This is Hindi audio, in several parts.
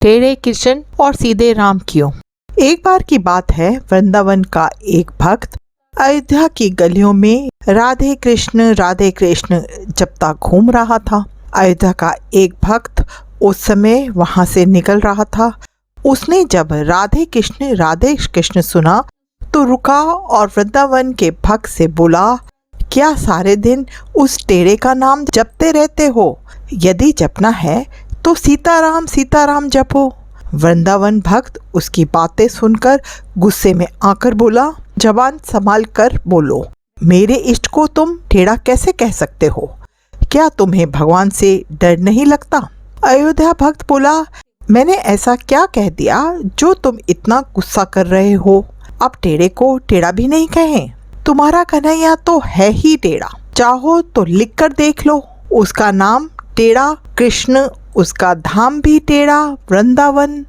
टेढ़े कृष्ण और सीधे राम क्यों। एक बार की बात है, वृंदावन का एक भक्त अयोध्या की गलियों में राधे कृष्ण जपता घूम रहा था। अयोध्या का एक भक्त उस समय वहां से निकल रहा था। उसने जब राधे कृष्ण सुना तो रुका और वृंदावन के भक्त से बोला, क्या सारे दिन उस टेढ़े का नाम जपते रहते हो? यदि जपना है तो सीताराम जपो। वृंदावन भक्त उसकी बातें सुनकर गुस्से में आकर बोला, जबान संभाल कर बोलो, मेरे इष्ट को तुम टेढ़ा कैसे कह सकते हो? क्या तुम्हें भगवान से डर नहीं लगता? अयोध्या भक्त बोला, मैंने ऐसा क्या कह दिया जो तुम इतना गुस्सा कर रहे हो? अब टेढ़े को टेढ़ा भी नहीं कहें। तुम्हारा कन्हैया तो है ही टेढ़ा, चाहो तो लिख कर देख लो। उसका नाम टेढ़ा कृष्ण, उसका धाम भी टेढ़ा वृंदावन।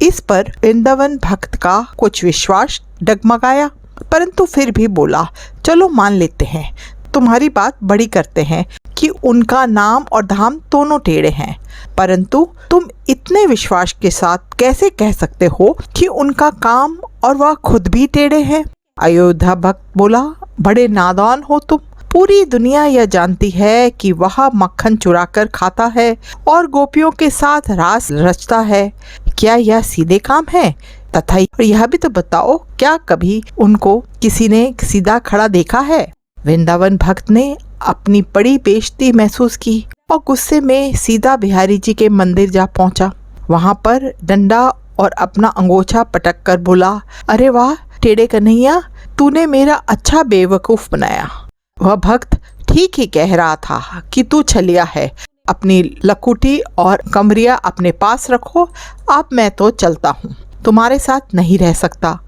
इस पर वृंदावन भक्त का कुछ विश्वास डगमगाया, परंतु फिर भी बोला, चलो मान लेते हैं, तुम्हारी बात बड़ी करते हैं कि उनका नाम और धाम दोनों टेढ़े हैं, परंतु तुम इतने विश्वास के साथ कैसे कह सकते हो कि उनका काम और वह खुद भी टेढ़े हैं? अयोध्या भक्त बोला, बड़े नादान हो तुम। पूरी दुनिया यह जानती है कि वह मक्खन चुरा कर खाता है और गोपियों के साथ रास रचता है। क्या यह सीधे काम है? तथा यह भी तो बताओ, क्या कभी उनको किसी ने सीधा खड़ा देखा है? वृंदावन भक्त ने अपनी बड़ी बेइज्जती महसूस की और गुस्से में सीधा बिहारी जी के मंदिर जा पहुंचा। वहां पर डंडा और अपना अंगोछा पटक कर बोला, अरे वाह टेढ़े कन्हैया, तूने मेरा अच्छा बेवकूफ बनाया। वह भक्त ठीक ही कह रहा था कि तू छलिया है, अपनी लकुटी और कमरिया अपने पास रखो, अब मैं तो चलता हूँ, तुम्हारे साथ नहीं रह सकता।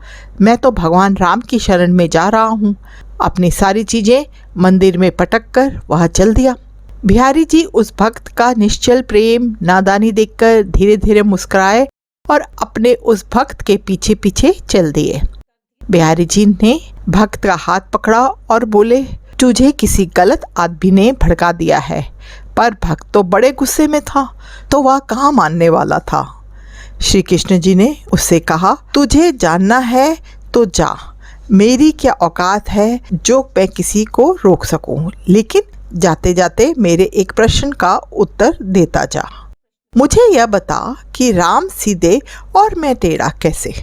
मैं तो भगवान राम की शरण में जा रहा हूँ। अपनी सारी चीजें मंदिर में पटक कर वह चल दिया। बिहारी जी उस भक्त का निश्चल प्रेम नादानी देखकर धीरे धीरे मुस्कुराए और अपने उस भक्त के पीछे पीछे चल दिए। बिहारी जी ने भक्त का हाथ पकड़ा और बोले, तुझे किसी गलत आदमी ने भड़का दिया है। पर भक्त तो बड़े गुस्से में था, तो वह कहाँ मानने वाला था। श्री कृष्ण जी ने उससे कहा, तुझे जानना है तो जा, मेरी क्या औकात है जो मैं किसी को रोक सकूं, लेकिन जाते जाते मेरे एक प्रश्न का उत्तर देता जा। मुझे यह बता कि राम सीधे और मैं टेढ़ा कैसे?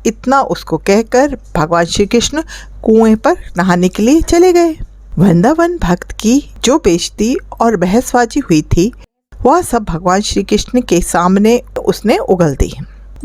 इतना उसको कहकर भगवान श्री कृष्ण कुएं पर नहाने के लिए चले गए। वृंदावन भक्त की जो बेइज्जती और बहसबाजी हुई थी, वह सब भगवान श्री कृष्ण के सामने उसने उगल दी।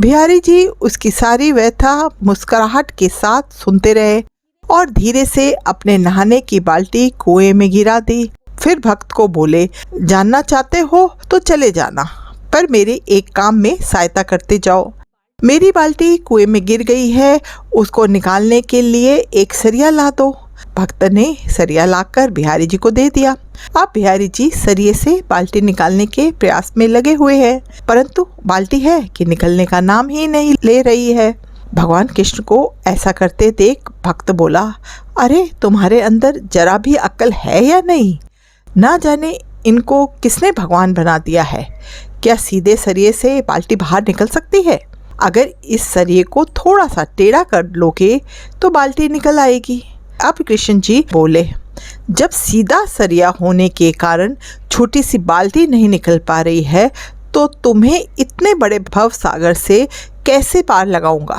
बिहारी जी उसकी सारी व्यथा मुस्कुराहट के साथ सुनते रहे और धीरे से अपने नहाने की बाल्टी कुएं में गिरा दी। फिर भक्त को बोले, जानना चाहते हो तो चले जाना, पर मेरे एक काम में सहायता करते जाओ। मेरी बाल्टी कुएं में गिर गई है, उसको निकालने के लिए एक सरिया ला दो। भक्त ने सरिया लाकर बिहारी जी को दे दिया। अब बिहारी जी सरिये से बाल्टी निकालने के प्रयास में लगे हुए हैं, परंतु बाल्टी है कि निकलने का नाम ही नहीं ले रही है। भगवान कृष्ण को ऐसा करते देख भक्त बोला, अरे तुम्हारे अंदर जरा भी अक्ल है या नहीं? ना जाने इनको किसने भगवान बना दिया है। क्या सीधे सरिये से बाल्टी बाहर निकल सकती है? अगर इस सरिये को थोड़ा सा टेढ़ा कर लोगे तो बाल्टी निकल आएगी। अब कृष्ण जी बोले, जब सीधा सरिया होने के कारण छोटी सी बाल्टी नहीं निकल पा रही है, तो तुम्हें इतने बड़े भव सागर से कैसे पार लगाऊंगा?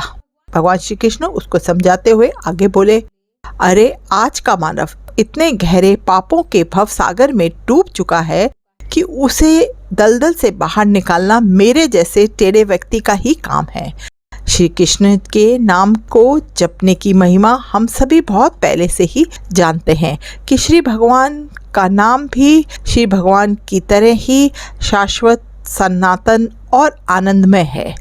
भगवान श्री कृष्ण उसको समझाते हुए आगे बोले, अरे आज का मानव इतने गहरे पापों के भव सागर में डूब चुका है कि उसे दलदल से बाहर निकालना मेरे जैसे टेढ़े व्यक्ति का ही काम है। श्री कृष्ण के नाम को जपने की महिमा हम सभी बहुत पहले से ही जानते हैं कि श्री भगवान का नाम भी श्री भगवान की तरह ही शाश्वत, सनातन और आनंदमय है।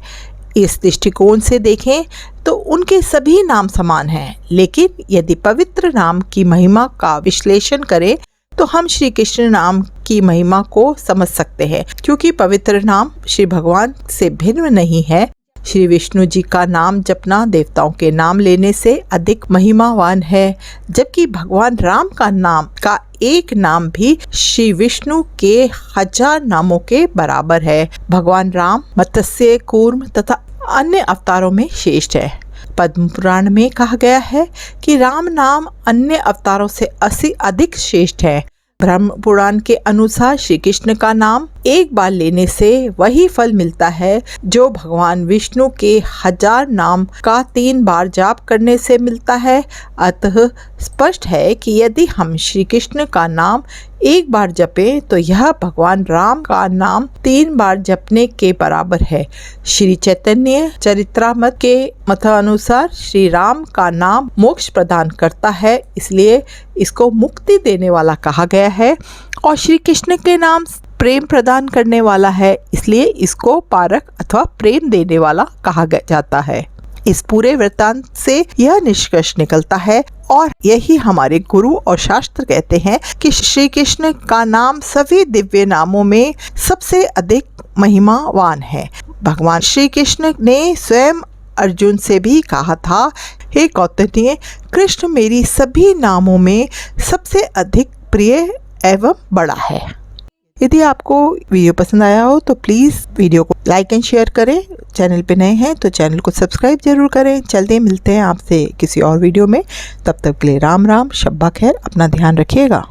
इस दृष्टिकोण से देखें तो उनके सभी नाम समान हैं, लेकिन यदि पवित्र नाम की महिमा का विश्लेषण करें तो हम श्री कृष्ण नाम की महिमा को समझ सकते हैं, क्योंकि पवित्र नाम श्री भगवान से भिन्न नहीं है। श्री विष्णु जी का नाम जपना देवताओं के नाम लेने से अधिक महिमावान है, जबकि भगवान राम का नाम का एक नाम भी श्री विष्णु के 1000 नामों के बराबर है। भगवान राम मत्स्य, कूर्म तथा अन्य अवतारों में श्रेष्ठ है। पद्म पुराण में कहा गया है कि राम नाम अन्य अवतारों से 80 अधिक श्रेष्ठ है। ब्रह्म पुराण के अनुसार श्री कृष्ण का नाम एक बार लेने से वही फल मिलता है जो भगवान विष्णु के 1000 नाम का 3 बार जाप करने से मिलता है। अतः स्पष्ट है कि यदि हम श्री कृष्ण का नाम एक बार जपें तो यह भगवान राम का नाम 3 बार जपने के बराबर है। श्री चैतन्य चरित्रामृत के मतानुसार श्री राम का नाम मोक्ष प्रदान करता है, इसलिए इसको मुक्ति देने वाला कहा गया है, और श्री कृष्ण के नाम प्रेम प्रदान करने वाला है, इसलिए इसको पारक अथवा प्रेम देने वाला कहा जाता है। इस पूरे वृत्तांत से यह निष्कर्ष निकलता है, और यही हमारे गुरु और शास्त्र कहते हैं कि श्री कृष्ण का नाम सभी दिव्य नामों में सबसे अधिक महिमावान है। भगवान श्री कृष्ण ने स्वयं अर्जुन से भी कहा था, हे कौंतेय, कृष्ण मेरी सभी नामों में सबसे अधिक प्रिय एवं बड़ा है। यदि आपको वीडियो पसंद आया हो तो प्लीज़ वीडियो को लाइक एंड शेयर करें। चैनल पे नए हैं तो चैनल को सब्सक्राइब जरूर करें। जल्दी मिलते हैं आपसे किसी और वीडियो में। तब तक के लिए राम राम, शब्बा खैर, अपना ध्यान रखिएगा।